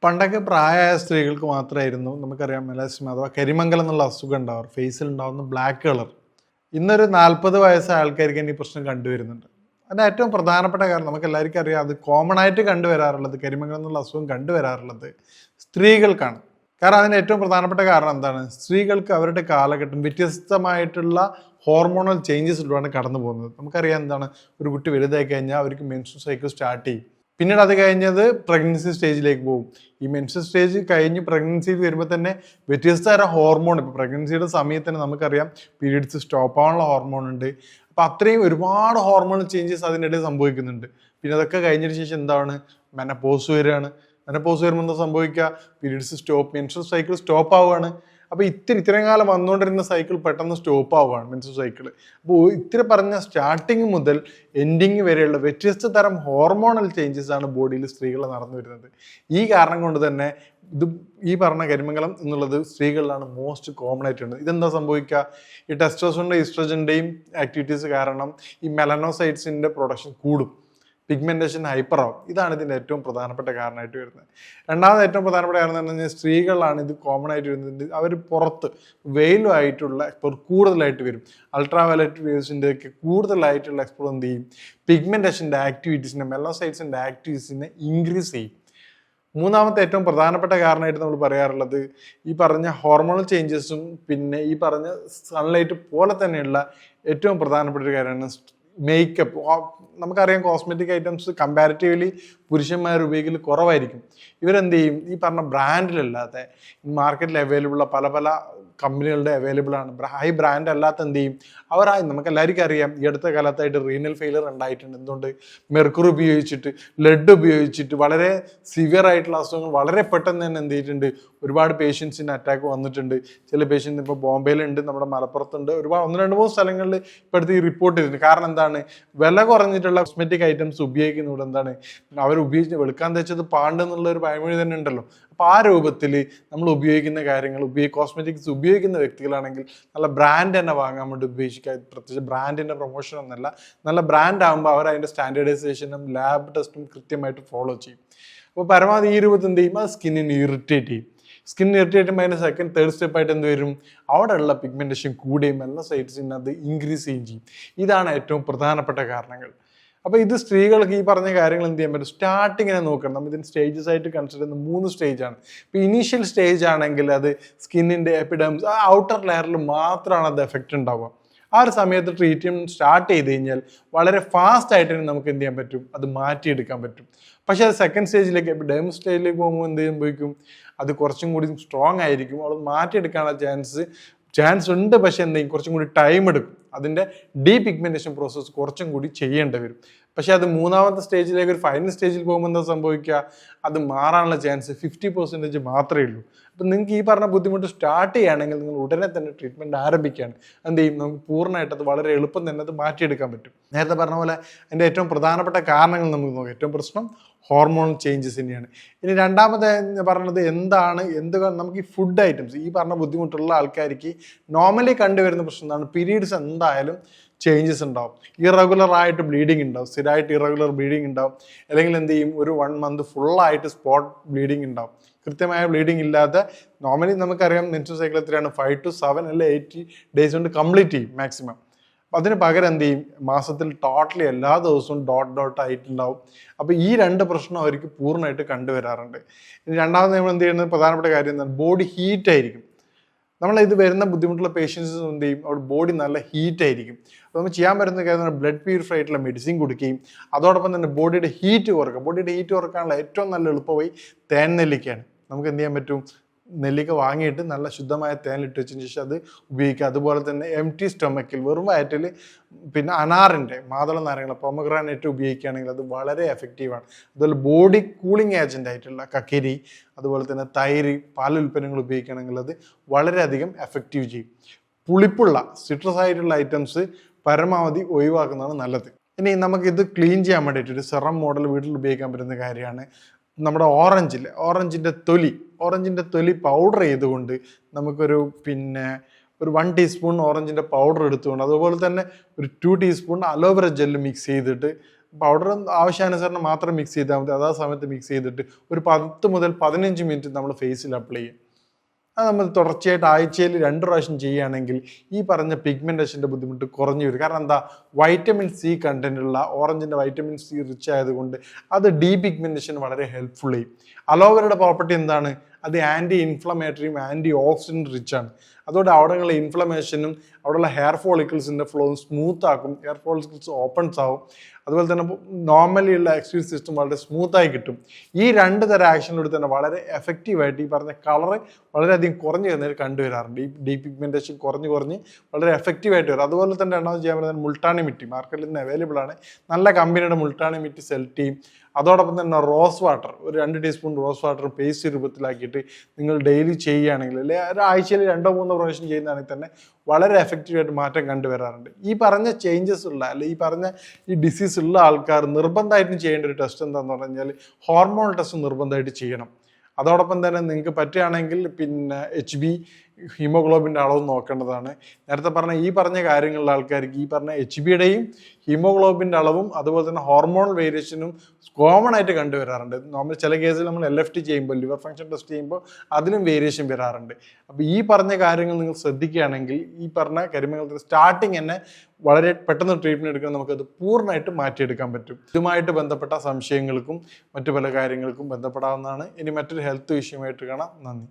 പണ്ടൊക്കെ പ്രായമായ സ്ത്രീകൾക്ക് മാത്രമായിരുന്നു നമുക്കറിയാം മെലാസ്മ അഥവാ കരിമംഗലം എന്നുള്ള അസുഖം ഉണ്ടാവും, ഫേസിൽ ഉണ്ടാവുന്ന ബ്ലാക്ക് കളർ. ഇന്നൊരു 40 വയസ്സായ ആൾക്കാർക്ക് ഈ പ്രശ്നം കണ്ടുവരുന്നുണ്ട്. അതിൻ്റെ ഏറ്റവും പ്രധാനപ്പെട്ട കാരണം നമുക്ക് എല്ലാവർക്കും അറിയാം, അത് കോമൺ ആയിട്ട് കണ്ടുവരാറുള്ളത്, കരിമംഗലം എന്നുള്ള അസുഖം കണ്ടുവരാറുള്ളത് സ്ത്രീകൾക്കാണ്. കാരണം അതിന് ഏറ്റവും പ്രധാനപ്പെട്ട കാരണം എന്താണ്? സ്ത്രീകൾക്ക് അവരുടെ കാലഘട്ടം വ്യത്യസ്തമായിട്ടുള്ള ഹോർമോണൽ ചേഞ്ചസിലൂടെയാണ് കടന്നു പോകുന്നത്. നമുക്കറിയാം എന്താണ്, ഒരു കുട്ടി വലുതായി കഴിഞ്ഞാൽ അവർക്ക് മെൻസ്ട്രുവൽ സൈക്കിൾ സ്റ്റാർട്ട് ചെയ്യും. പിന്നീട് അത് കഴിഞ്ഞത് പ്രഗ്നൻസി സ്റ്റേജിലേക്ക് പോകും. ഈ മെൻസ്ട്രുവൽ സ്റ്റേജ് കഴിഞ്ഞ് പ്രഗ്നൻസിയിൽ വരുമ്പോൾ തന്നെ വ്യത്യസ്ത തരം ഹോർമോൺ, ഇപ്പോൾ പ്രഗ്നൻസിയുടെ സമയത്ത് തന്നെ നമുക്കറിയാം പീരീഡ്സ് സ്റ്റോപ്പ് ആവാനുള്ള ഹോർമോൺ ഉണ്ട്. അപ്പം അത്രയും ഒരുപാട് ഹോർമോണൽ ചേഞ്ചസ് അതിനിടയിൽ സംഭവിക്കുന്നുണ്ട്. പിന്നെ അതൊക്കെ കഴിഞ്ഞതിന് ശേഷം എന്താണ്, മെനപ്പോസ് വരികയാണ്. മെനപ്പോസ് വരുമ്പോൾ എന്താ സംഭവിക്കുക? Periods stop, menstrual cycle stop ആവുകയാണ്. അപ്പോൾ ഇത്രയും കാലം വന്നുകൊണ്ടിരുന്ന സൈക്കിൾ പെട്ടെന്ന് സ്റ്റോപ്പ് ആവുകയാണ്, മെൻസ്ട്രുവൽ സൈക്കിൾ. അപ്പോൾ ഇത്തിരി പറഞ്ഞ സ്റ്റാർട്ടിങ് മുതൽ എൻഡിങ് വരെയുള്ള വ്യത്യസ്ത തരം ഹോർമോണൽ ചേഞ്ചസ് ആണ് ബോഡിയിൽ സ്ത്രീകൾ നടന്നു വരുന്നത്. ഈ കാരണം കൊണ്ട് തന്നെ ഈ പറഞ്ഞ കരിമംഗലം എന്നുള്ളത് സ്ത്രീകളിലാണ് മോസ്റ്റ് കോമൺ ആയിട്ടുണ്ട്. ഇതെന്താ സംഭവിക്കുക? ഈ ടെസ്റ്റോസ്റ്ററോണിന്റെയും ഈസ്ട്രജന്റെയും ആക്ടിവിറ്റീസ് കാരണം ഈ മെലനോസൈറ്റ്സിന്റെ പ്രൊഡക്ഷൻ കൂടും, പിഗ്മെന്റേഷൻ ഹൈപ്പർ ആവും. ഇതാണ് ഇതിൻ്റെ ഏറ്റവും പ്രധാനപ്പെട്ട കാരണമായിട്ട് വരുന്നത്. രണ്ടാമത് ഏറ്റവും പ്രധാനപ്പെട്ട കാരണം എന്ന് പറഞ്ഞാൽ സ്ത്രീകളിലാണ് ഇത് കോമൺ ആയിട്ട് വരുന്നത്. അവർ പുറത്ത് വെയിലുമായിട്ടുള്ള എക്സ്പോർ കൂടുതലായിട്ട് വരും. അൾട്രാ വയലറ്റ് വേവ്സിൻ്റെ ഒക്കെ കൂടുതലായിട്ടുള്ള എക്സ്പോർ എന്ത് ചെയ്യും? പിഗ്മെന്റേഷൻ്റെ ആക്ടിവിറ്റീസിനെ, മെലനോസൈറ്റ്സിൻ്റെ ആക്ടിവിറ്റീസിനെ ഇൻക്രീസ് ചെയ്യും. മൂന്നാമത്തെ ഏറ്റവും പ്രധാനപ്പെട്ട കാരണമായിട്ട് നമ്മൾ പറയാറുള്ളത് ഈ പറഞ്ഞ ഹോർമോണൽ ചേഞ്ചസും പിന്നെ ഈ പറഞ്ഞ സൺലൈറ്റ് പോലെ തന്നെയുള്ള ഏറ്റവും പ്രധാനപ്പെട്ട ഒരു കാര്യമാണ് മേക്കപ്പ്. നമുക്കറിയാം കോസ്മെറ്റിക് ഐറ്റംസ് കമ്പാരിറ്റീവ്ലി പുരുഷന്മാർ ഉപയോഗിക്കൽ കുറവായിരിക്കും. ഇവരെന്ത് ചെയ്യും? ഈ പറഞ്ഞ ബ്രാൻഡിലല്ലാതെ മാർക്കറ്റിൽ അവൈലബിൾ ഉള്ള പല പല കമ്പനികളുടെ അവൈലബിൾ ആണ്, ഹൈ ബ്രാൻഡ് അല്ലാത്ത എന്ത് ചെയ്യും? നമുക്ക് എല്ലാവർക്കും അറിയാം ഈ അടുത്ത കാലത്തായിട്ട് റീനൽ ഫെയിലർ ഉണ്ടായിട്ടുണ്ട്. എന്തുകൊണ്ട്? മെർക്കുറി ഉപയോഗിച്ചിട്ട്, ലെഡ് ഉപയോഗിച്ചിട്ട് വളരെ സിവിയർ ആയിട്ടുള്ള അസുഖങ്ങൾ വളരെ പെട്ടെന്ന് തന്നെ എന്ത് ചെയ്തിട്ടുണ്ട്? ഒരുപാട് പേഷ്യൻസിന് അറ്റാക്ക് വന്നിട്ടുണ്ട്. ചില പേഷ്യൻസ് ഇപ്പോൾ ബോംബെയിലുണ്ട്, നമ്മുടെ മലപ്പുറത്തുണ്ട്, ഒരുപാട് 1-2-3 സ്ഥലങ്ങളിൽ ഇപ്പോഴത്തെ ഈ റിപ്പോർട്ട് ചെയ്തിട്ടുണ്ട്. കാരണം എന്താണ്? വില കുറഞ്ഞിട്ടുള്ള കോസ്മെറ്റിക് ഐറ്റംസ് ഉപയോഗിക്കുന്നതുകൊണ്ട് എന്താണ്, അവർ ഉപയോഗിച്ച് വെളുക്കാൻ തേച്ചത് പാണ്ട് എന്നുള്ള ഒരു പഴമൊഴി തന്നെ ഉണ്ടല്ലോ. അപ്പോൾ ആ രൂപത്തിൽ നമ്മൾ ഉപയോഗിക്കുന്ന കാര്യങ്ങൾ, കോസ്മെറ്റിക്സ് ഉപയോഗിക്കുന്ന വ്യക്തികളാണെങ്കിൽ നല്ല ബ്രാൻഡ് തന്നെ വാങ്ങാൻ വേണ്ടി ഉപയോഗിക്കുക. പ്രത്യേകിച്ച് ബ്രാൻഡിൻ്റെ പ്രൊമോഷൻ ഒന്നല്ല, നല്ല ബ്രാൻഡ് ആകുമ്പോൾ അവർ അതിൻ്റെ സ്റ്റാൻഡേർഡൈസേഷനും ലാബ് ടെസ്റ്റും കൃത്യമായിട്ട് ഫോളോ ചെയ്യും. അപ്പോൾ പരമാവധി ഈ രൂപത്തിൽ എന്ത് ചെയ്യും? അത് സ്കിന്നിന് ഇറിറ്റേറ്റ് ചെയ്യും. സ്കിൻ ഇറിറ്റേറ്റ് ചെയ്യുമ്പോൾ അതിൻ്റെ സെക്കൻഡ് തേർഡ് സ്റ്റെപ്പായിട്ട് എന്ത് വരും? അവിടെയുള്ള പിഗ്മെന്റേഷൻ കൂടുകയും മെലനോസൈറ്റ്സിന് അത് ഇൻക്രീസ് ചെയ്യുകയും ചെയ്യും. ഇതാണ് ഏറ്റവും പ്രധാനപ്പെട്ട കാരണങ്ങൾ. അപ്പോൾ ഇത് സ്ത്രീകൾക്ക് ഈ പറഞ്ഞ കാര്യങ്ങൾ എന്ത് ചെയ്യാൻ പറ്റും? സ്റ്റാർട്ടിങ്ങിനെ നോക്കണം. നമ്മൾ ഇതിന് സ്റ്റേജസ് ആയിട്ട് കൺസിഡർ ചെയ്യുന്ന 3 സ്റ്റേജാണ്. ഇപ്പോൾ ഇനീഷ്യൽ സ്റ്റേജ് ആണെങ്കിൽ അത് സ്കിന്നിൻ്റെ എപ്പിഡെർമിസ്, ആ ഔട്ടർ ലെയറിൽ മാത്രമാണ് അത് എഫക്റ്റ് ഉണ്ടാവുക. ആ ഒരു സമയത്ത് ട്രീറ്റ്മെൻറ്റ് സ്റ്റാർട്ട് ചെയ്ത് കഴിഞ്ഞാൽ വളരെ ഫാസ്റ്റ് ആയിട്ട് തന്നെ നമുക്ക് എന്ത് ചെയ്യാൻ പറ്റും? അത് മാറ്റിയെടുക്കാൻ പറ്റും. പക്ഷേ അത് സെക്കൻഡ് സ്റ്റേജിലേക്ക്, എപ്പിഡെർമിസ് സ്റ്റേജിലേക്ക് പോകുമ്പോൾ എന്ത് സംഭവിക്കും? അത് കുറച്ചും കൂടി സ്ട്രോങ് ആയിരിക്കും. അത് മാറ്റിയെടുക്കാനുള്ള ചാൻസ് ഉണ്ട്. പക്ഷെ എന്തെങ്കിലും കുറച്ചും കൂടി ടൈം എടുക്കും. അതിൻ്റെ ഡീപിഗ്മെന്റേഷൻ പ്രോസസ്സ് കുറച്ചും കൂടി ചെയ്യേണ്ടി വരും. പക്ഷെ അത് മൂന്നാമത്തെ സ്റ്റേജിലേക്ക്, ഒരു ഫൈനൽ സ്റ്റേജിൽ പോകുമ്പോൾ എന്താ സംഭവിക്കുക? അത് മാറാനുള്ള ചാൻസ് 50% മാത്രമേ ഉള്ളൂ. അപ്പം നിങ്ങൾക്ക് ഈ പറഞ്ഞ ബുദ്ധിമുട്ട് സ്റ്റാർട്ട് ചെയ്യുകയാണെങ്കിൽ നിങ്ങൾ ഉടനെ തന്നെ ട്രീറ്റ്മെൻറ്റ് ആരംഭിക്കുകയാണ്. എന്ത് ചെയ്യും? നമുക്ക് പൂർണ്ണമായിട്ട് അത് വളരെ എളുപ്പം തന്നെ അത് മാറ്റിയെടുക്കാൻ പറ്റും. നേരത്തെ പറഞ്ഞ പോലെ അതിൻ്റെ ഏറ്റവും പ്രധാനപ്പെട്ട കാരണങ്ങൾ നമുക്ക് നോക്കാം. ഏറ്റവും പ്രശ്നം ഹോർമോൺ ചേഞ്ചസ് തന്നെയാണ്. ഇനി രണ്ടാമത്തെ പറഞ്ഞത് നമുക്ക് ഈ ഫുഡ് ഐറ്റംസ്, ഈ പറഞ്ഞ ബുദ്ധിമുട്ടുള്ള ആൾക്കാർക്ക് നോർമലി കണ്ടുവരുന്ന പ്രശ്നം എന്താണ്? പീരീഡ്സ് എന്തായാലും ചേഞ്ചസ് ഉണ്ടാവും. ഇറഗുലർ ആയിട്ട് ബ്ലീഡിങ് ഉണ്ടാവും, സ്ഥിരമായിട്ട് ഇറഗുലർ ബ്ലീഡിങ് ഉണ്ടാവും. അല്ലെങ്കിൽ എന്ത് ചെയ്യും? ഒരു 1 മന്ത് ഫുള്ളായിട്ട് സ്പോട്ട് ബ്ലീഡിങ് ഉണ്ടാവും. കൃത്യമായ ബ്ലീഡിങ് ഇല്ലാതെ നോർമലി നമുക്കറിയാം മെൻസ്ട്രുവൽ സൈക്കിൾ എത്രയാണ്? 5 to 7 അല്ലെ 80 ഡേയ്സ് കൊണ്ട് കംപ്ലീറ്റ് ചെയ്യും മാക്സിമം. അപ്പം അതിന് പകരം എന്ത് ചെയ്യും? മാസത്തിൽ ടോട്ടലി എല്ലാ ദിവസവും ഡോട്ട് ആയിട്ടുണ്ടാവും. അപ്പോൾ ഈ 2 പ്രശ്നം അവർക്ക് പൂർണ്ണമായിട്ട് കണ്ടുവരാറുണ്ട്. ഇനി രണ്ടാമത് നമ്മൾ എന്ത് ചെയ്യുന്നത്? പ്രധാനപ്പെട്ട കാര്യം എന്താണ്? ബോഡി ഹീറ്റ് ആയിരിക്കും. ഇത് വരുന്ന ബുദ്ധിമുട്ടുള്ള പേഷ്യൻസ് എന്ത് ചെയ്യും? അവിടെ ബോഡി നല്ല ഹീറ്റ് ആയിരിക്കും. അപ്പോൾ നമ്മൾ ചെയ്യാൻ പറ്റുന്ന കാര്യം ബ്ലഡ് പ്യൂരിഫൈ ആയിട്ടുള്ള മെഡിസിൻ കൊടുക്കുകയും അതോടൊപ്പം തന്നെ ബോഡിയുടെ ഹീറ്റ് കുറക്കുക. ബോഡിയുടെ ഹീറ്റ് കുറക്കാനുള്ള ഏറ്റവും നല്ല എളുപ്പമായി തേൻ നെല്ലിക്കയാണ്. നമുക്ക് എന്ത് ചെയ്യാൻ പറ്റും? നെല്ലിക്ക വാങ്ങിയിട്ട് നല്ല ശുദ്ധമായ തേനിലിട്ട് വെച്ചതിന് ശേഷം അത് ഉപയോഗിക്കുക. അതുപോലെ തന്നെ എംപ്റ്റി സ്റ്റൊമക്കിൽ, വെറും വയറ്റിൽ പിന്നെ അനാറിൻ്റെ മാതള നാരങ്ങൾ, പൊമഗ്രാനൈറ്റ് ഉപയോഗിക്കുകയാണെങ്കിൽ അത് വളരെ എഫക്റ്റീവാണ്. അതുപോലെ ബോഡി കൂളിംഗ് ഏജൻ്റ് ആയിട്ടുള്ള കക്കിരി, അതുപോലെ തന്നെ തൈര്, പാലുൽപ്പന്നങ്ങൾ ഉപയോഗിക്കുകയാണെങ്കിൽ അത് വളരെയധികം എഫക്റ്റീവ് ചെയ്യും. പുളിപ്പുള്ള സിട്രസ് ആയിട്ടുള്ള ഐറ്റംസ് പരമാവധി ഒഴിവാക്കുന്നതാണ് നല്ലത്. ഇനി നമുക്കിത് ക്ലീൻ ചെയ്യാൻ വേണ്ടിയിട്ട് ഒരു സെറം മോഡൽ വീട്ടിൽ ഉപയോഗിക്കാൻ പറ്റുന്ന കാര്യമാണ്. നമ്മുടെ ഓറഞ്ചിൻ്റെ തൊലി പൗഡർ ചെയ്തുകൊണ്ട് നമുക്കൊരു 1 ടീസ്പൂൺ ഓറഞ്ചിൻ്റെ പൗഡർ എടുത്തുകൊണ്ട് അതുപോലെ തന്നെ ഒരു 2 ടീസ്പൂൺ അലോവേറ ജെല്ല് മിക്സ് ചെയ്തിട്ട് പൗഡർ ആവശ്യാനുസരണം മാത്രം മിക്സ് ചെയ്താൽ മതി. അതാ സമയത്ത് മിക്സ് ചെയ്തിട്ട് ഒരു 10 മുതൽ 15 മിനിറ്റ് നമ്മൾ ഫേസിൽ അപ്ലൈ ചെയ്യും. അത് നമ്മൾ തുടർച്ചയായിട്ട് ആഴ്ചയിൽ 2 പ്രാവശ്യം ചെയ്യുകയാണെങ്കിൽ ഈ പറഞ്ഞ പിഗ്മെൻറ്റേഷൻ്റെ ബുദ്ധിമുട്ട് കുറഞ്ഞു വരും. കാരണം എന്താ, വൈറ്റമിൻ സി കണ്ടൻറ്റുള്ള ഓറഞ്ചിൻ്റെ വൈറ്റമിൻ സി റിച്ച് ആയതുകൊണ്ട് അത് ഡീ പിഗ്മെൻറ്റേഷൻ വളരെ ഹെൽപ്ഫുൾ ചെയ്യും. അലോവേരയുടെ പ്രോപ്പർട്ടി എന്താണ്, അത് ആൻറ്റി ഇൻഫ്ലമേറ്ററിയും ആൻറ്റി ഓക്സിഡൻറ്റ് റിച്ച് ആണ്. അതുകൊണ്ട് അവിടെയുള്ള ഇൻഫ്ലമേഷനും അവിടെയുള്ള ഹെയർ ഫോളിക്കിൾസിൻ്റെ ഫ്ലോയും സ്മൂത്ത് ആക്കും, ഹെയർ ഫോളിക്കിൾസ് ഓപ്പൺസ് ആവും. അതുപോലെ തന്നെ നോർമലി ഉള്ള എക്സ്ക്രീസ് സിസ്റ്റം വളരെ സ്മൂത്തായി കിട്ടും. ഈ 2 തരം ആക്ഷനിലൂടെ തന്നെ വളരെ എഫക്റ്റീവായിട്ട് ഈ പറഞ്ഞ കളറ് വളരെയധികം കുറഞ്ഞു വരുന്നതിൽ കണ്ടുവരാറുണ്ട്. ഈ ഡീ പിഗ്മെൻറ്റേഷൻ കുറഞ്ഞ് വളരെ എഫക്റ്റീവായിട്ട് വരും. അതുപോലെ തന്നെ രണ്ടാമത് ചെയ്യാൻ പറ്റുന്നത് മുൾട്ടാണി മിറ്റി, മാർക്കറ്റിൽ നിന്ന് അവൈലബിൾ ആണ്. നല്ല കമ്പനിയുടെ മുൾട്ടാണി മിറ്റി സെലക്ട് ചെയ്യും. അതോടൊപ്പം തന്നെ റോസ് വാട്ടർ, ഒരു 2 ടീസ്പൂൺ റോസ് വാട്ടർ പേസ്റ്റ് രൂപത്തിലാക്കിയിട്ട് നിങ്ങൾ ഡെയിലി ചെയ്യുകയാണെങ്കിൽ, അല്ലെങ്കിൽ ഒരാഴ്ചയിൽ 2-3 പ്രാവശ്യം ചെയ്യുന്നതാണെങ്കിൽ തന്നെ വളരെ എഫക്റ്റീവായിട്ട് മാറ്റം കണ്ടുവരാറുണ്ട്. ഈ പറഞ്ഞ ചേഞ്ചസ് ഉള്ള, അല്ലെങ്കിൽ ഈ പറഞ്ഞ ഈ ഡിസീസ് ഉള്ള ആൾക്കാർ നിർബന്ധമായിട്ടും ചെയ്യേണ്ട ഒരു ടെസ്റ്റ് എന്താണെന്ന് പറഞ്ഞാൽ ഹോർമോൺ ടെസ്റ്റ് നിർബന്ധമായിട്ട് ചെയ്യണം. അതോടൊപ്പം തന്നെ നിങ്ങൾക്ക് പറ്റുകയാണെങ്കിൽ പിന്നെ HB ഹീമോഗ്ലോബിൻ്റെ അളവ് നോക്കേണ്ടതാണ്. നേരത്തെ പറഞ്ഞ ഈ പറഞ്ഞ കാര്യങ്ങളുള്ള ആൾക്കാർക്ക് ഈ പറഞ്ഞ HBയുടെയും ഹീമോഗ്ലോബിൻ്റെ അളവും അതുപോലെ തന്നെ ഹോർമോണൽ വേരിയേഷനും കോമൺ ആയിട്ട് കണ്ടുവരാറുണ്ട്. നോർമൽ ചില കേസിൽ നമ്മൾ LFT ചെയ്യുമ്പോൾ, ലിവർ ഫംഗ്ഷൻ ടെസ്റ്റ് ചെയ്യുമ്പോൾ അതിലും വേരിയേഷൻ വരാറുണ്ട്. അപ്പോൾ ഈ പറഞ്ഞ കാര്യങ്ങൾ നിങ്ങൾ ശ്രദ്ധിക്കുകയാണെങ്കിൽ ഈ പറഞ്ഞ കരിമംഗലത്തിന് സ്റ്റാർട്ടിങ് തന്നെ വളരെ പെട്ടെന്ന് ട്രീറ്റ്മെൻറ്റ് എടുക്കാൻ നമുക്കത് പൂർണ്ണമായിട്ട് മാറ്റിയെടുക്കാൻ പറ്റും. ഇതുമായിട്ട് ബന്ധപ്പെട്ട സംശയങ്ങൾക്കും മറ്റു പല കാര്യങ്ങൾക്കും ബന്ധപ്പെടാവുന്നതാണ്. ഇനി മറ്റൊരു ഹെൽത്ത് വിഷയമായിട്ട് കാണാം. നന്ദി.